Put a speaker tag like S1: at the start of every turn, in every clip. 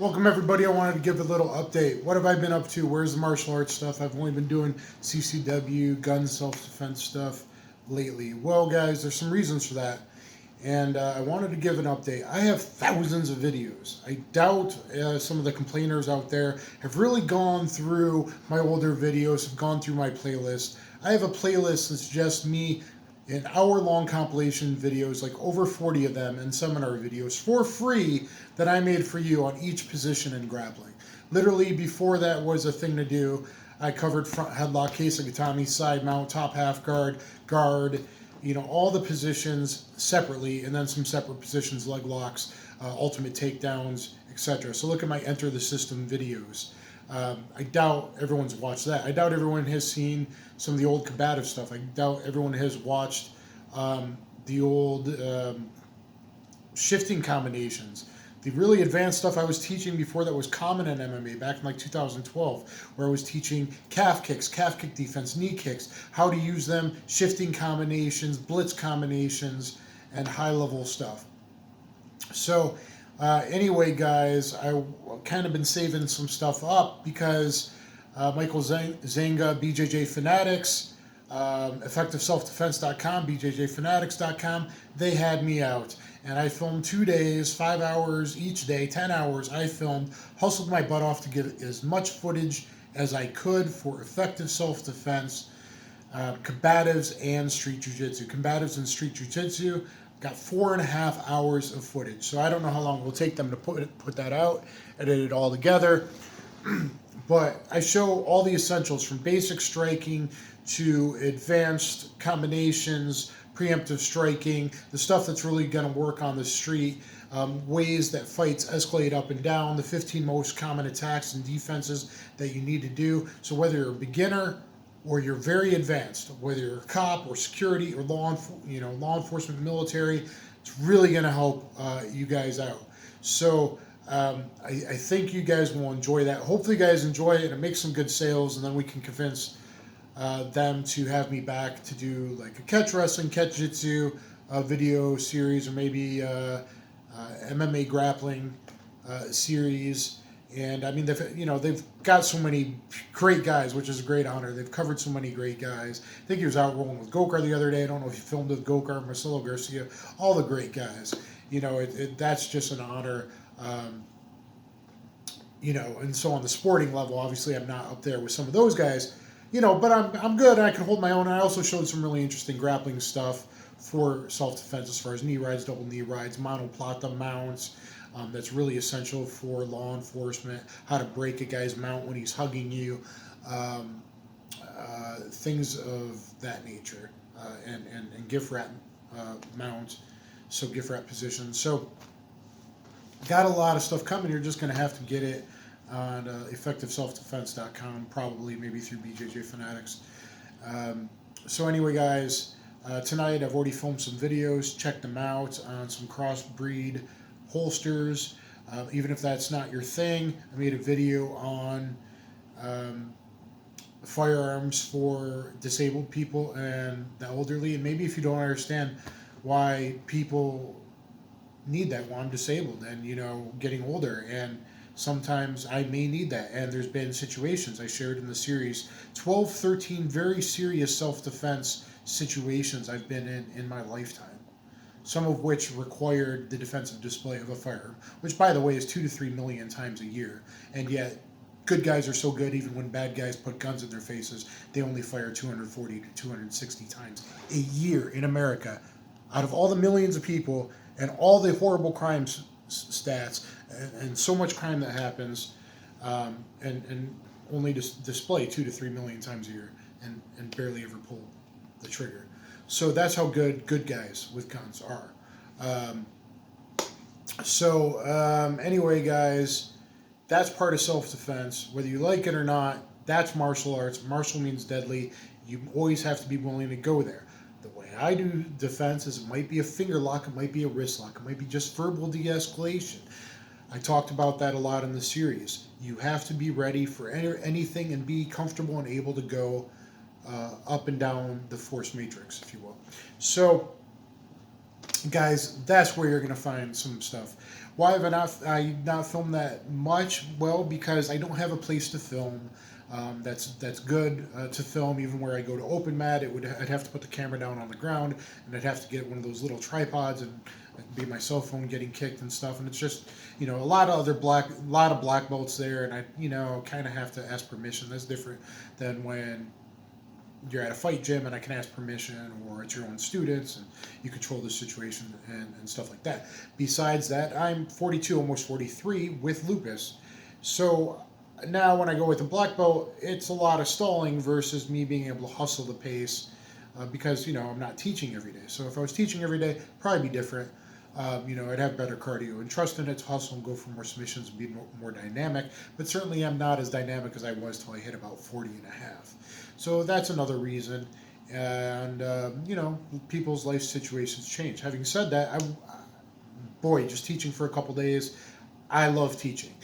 S1: Welcome everybody. I wanted to give a little update. What have I been up to? Where's the martial arts stuff? I've only been doing CCW, gun self-defense stuff lately. Well guys, there's some reasons for that. And I wanted to give an update. I have thousands of videos. I doubt some of the complainers out there have really gone through my older videos, have gone through my playlist. I have a playlist that's just me in hour-long compilation videos, like over 40 of them, and seminar videos for free that I made for you on each position in grappling. Literally, before that was a thing to do, I covered front headlock, Kesagatami, side mount, top half guard, guard, you know, all the positions separately, and then some separate positions, leg locks, ultimate takedowns, etc. So look at my Enter the System videos. I doubt everyone's watched that. I doubt everyone has seen some of the old combative stuff. I doubt everyone has watched the old shifting combinations. The really advanced stuff I was teaching before that was common in MMA back in like 2012, where I was teaching calf kicks, calf kick defense, knee kicks, how to use them, shifting combinations, blitz combinations, and high-level stuff. So anyway, guys, I kind of been saving some stuff up because Michael Zanga, BJJfanatics, EffectiveSelfDefense.com, BJJfanatics.com, they had me out. And I filmed 2 days, 5 hours each day, 10 hours. I filmed, hustled my butt off to get as much footage as I could for effective self-defense, combatives, and street jiu-jitsu. Combatives and street jiu-jitsu got 4.5 hours of footage. So I don't know how long it will take them to put that out, edit it all together. But I show all the essentials from basic striking to advanced combinations, preemptive striking, the stuff that's really going to work on the street, ways that fights escalate up and down, the 15 most common attacks and defenses that you need to do. So whether you're a beginner or you're very advanced, whether you're a cop or security or law enforcement, military, it's really going to help you guys out. So I think you guys will enjoy that. Hopefully you guys enjoy it and it makes some good sales, and then we can convince them to have me back to do like a catch wrestling, Catch-Jitsu video series, or maybe MMA grappling series. And I mean, they've got so many great guys, which is a great honor. They've covered so many great guys. I think he was out rolling with Gokar the other day. I don't know if he filmed with Gokar, Marcelo Garcia, all the great guys. You know, that's just an honor. You know, and so on the sporting level, obviously I'm not up there with some of those guys, you know, but I'm good. I can hold my own. I also showed some really interesting grappling stuff for self-defense as far as knee rides, double knee rides, monoplata mounts. That's really essential for law enforcement, how to break a guy's mount when he's hugging you, things of that nature, and gift wrap mounts, so gift wrap positions. So got a lot of stuff coming. You're just going to have to get it on EffectiveSelfDefense.com, probably maybe through BJJfanatics. So anyway, guys, tonight I've already filmed some videos. Check them out on some crossbreed holsters. Even if that's not your thing, I made a video on firearms for disabled people and the elderly. And maybe if you don't understand why people need that, well, I'm disabled and, you know, getting older, and sometimes I may need that. And there's been situations I shared in the series, 12, 13 very serious self-defense situations I've been in my lifetime, some of which required the defensive display of a firearm, which, by the way, is 2 to 3 million times a year. And yet good guys are so good, even when bad guys put guns in their faces, they only fire 240 to 260 times a year in America. Out of all the millions of people and all the horrible crime stats and so much crime that happens, and only display 2 to 3 million times a year and barely ever pull the trigger. So that's how good guys with guns are. Anyway, guys, that's part of self-defense. Whether you like it or not, that's martial arts. Martial means deadly. You always have to be willing to go there. The way I do defense is it might be a finger lock, it might be a wrist lock, it might be just verbal de-escalation. I talked about that a lot in the series. You have to be ready for anything and be comfortable and able to go up and down the force matrix, if you will. So, guys, that's where you're going to find some stuff. Why have I not filmed that much? Well, because I don't have a place to film. That's good to film. Even where I go to open mat, I'd have to put the camera down on the ground, and I'd have to get one of those little tripods, and it'd be my cell phone getting kicked and stuff. And it's just, a lot of black belts there, and I kind of have to ask permission. That's different than when you're at a fight gym and I can ask permission, or it's your own students and you control the situation and stuff like that. Besides that, I'm 42, almost 43 with lupus. So now when I go with a black belt, it's a lot of stalling versus me being able to hustle the pace because, I'm not teaching every day. So if I was teaching every day, probably be different. I'd have better cardio and trust in it to hustle and go for more submissions and be more dynamic. But certainly I'm not as dynamic as I was till I hit about 40 and a half. So that's another reason. And, people's life situations change. Having said that, just teaching for a couple days, I love teaching.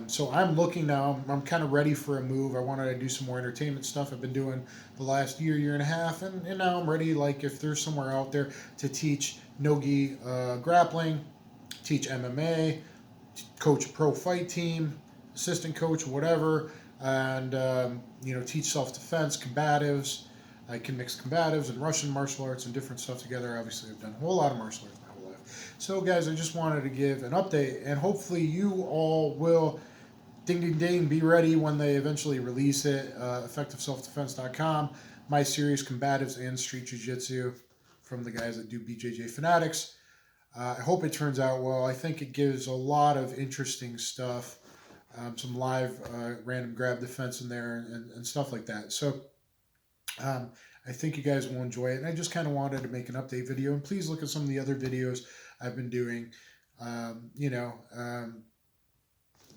S1: So I'm looking now, I'm kind of ready for a move. I wanted to do some more entertainment stuff I've been doing the last year and a half, and now I'm ready, like if there's somewhere out there to teach no-gi grappling, teach MMA, coach a pro fight team, assistant coach, whatever, and teach self-defense, combatives. I can mix combatives and Russian martial arts and different stuff together. Obviously, I've done a whole lot of martial arts my whole life. So, guys, I just wanted to give an update, and hopefully you all will ding, ding, ding, be ready when they eventually release it. EffectiveSelfDefense.com, my series, Combatives and Street Jiu-Jitsu, from the guys that do BJJfanatics. I hope it turns out well. I think it gives a lot of interesting stuff, some live random grab defense in there and stuff like that. So I think you guys will enjoy it. And I just kind of wanted to make an update video. And please look at some of the other videos I've been doing.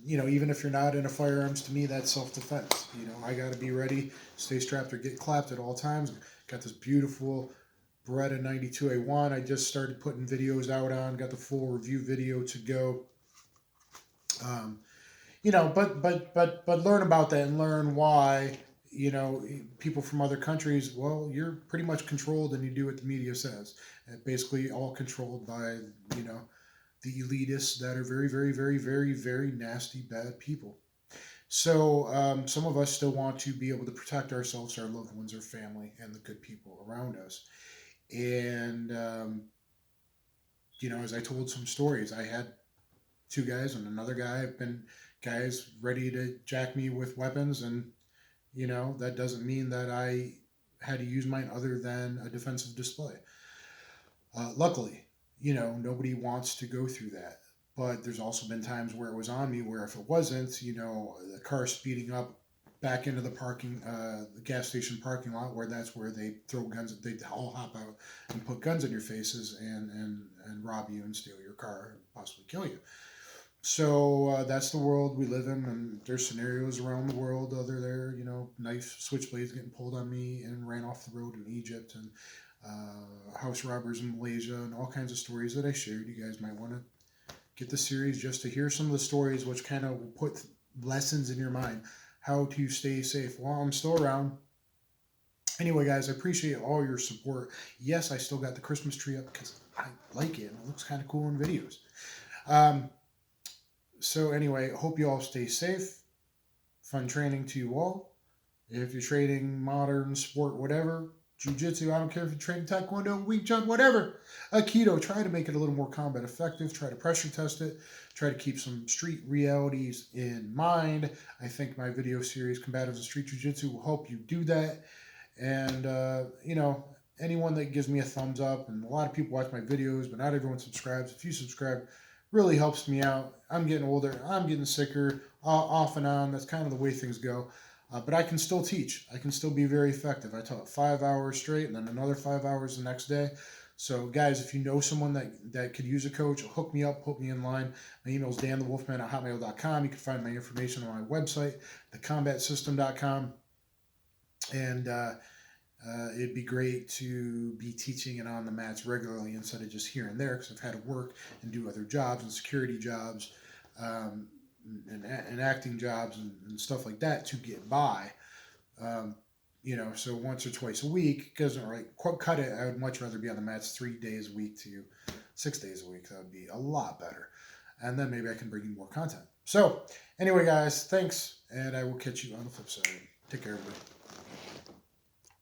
S1: Even if you're not into firearms, to me, that's self-defense. I got to be ready, stay strapped or get clapped at all times. Got this beautiful Beretta 92A1. I just started putting videos out on, got the full review video to go. But learn about that and learn why, people from other countries, well, you're pretty much controlled and you do what the media says. And basically all controlled by, the elitists that are very, very, very, very, very nasty, bad people. So some of us still want to be able to protect ourselves, our loved ones, our family, and the good people around us. And, as I told some stories, I had two guys and another guy have been guys ready to jack me with weapons. And, that doesn't mean that I had to use mine other than a defensive display. Luckily, nobody wants to go through that. But there's also been times where it was on me where if it wasn't, the car speeding up back into the gas station parking lot, where that's where they throw guns, they all hop out and put guns in your faces and rob you and steal your car and possibly kill you. So that's the world we live in, and there's scenarios around the world. Other there, knife switchblades getting pulled on me and ran off the road in Egypt, and house robbers in Malaysia, and all kinds of stories that I shared. You guys might want to get the series just to hear some of the stories, which kind of will put lessons in your mind, how to stay safe while I'm still around. Anyway, guys, I appreciate all your support. Yes, I still got the Christmas tree up because I like it, and it looks kind of cool in videos. So anyway, hope you all stay safe. Fun training to you all. If you're training modern sport, whatever, jiu-jitsu, I don't care if you're training taekwondo, Wing Chun, whatever. Aikido, try to make it a little more combat effective. Try to pressure test it. Try to keep some street realities in mind. I think my video series, Combatives and Street Jiu-Jitsu, will help you do that. And, anyone that gives me a thumbs up, and a lot of people watch my videos, but not everyone subscribes. If you subscribe, really helps me out. I'm getting older. I'm getting sicker, off and on. That's kind of the way things go. But I can still teach. I can still be very effective. I taught 5 hours straight and then another 5 hours the next day. So, guys, if you know someone that could use a coach, hook me up, put me in line. My email is DanTheWolfman@hotmail.com. You can find my information on my website, thecombatsystem.com. And it'd be great to be teaching and on the mats regularly instead of just here and there, because I've had to work and do other jobs and security jobs and acting jobs and stuff like that to get by. So once or twice a week doesn't really cut it. I would much rather be on the mats 3 days a week to 6 days a week. That would be a lot better. and then maybe I can bring you more content. So anyway, guys, thanks, and I will catch you on the flip side. Take care, everybody.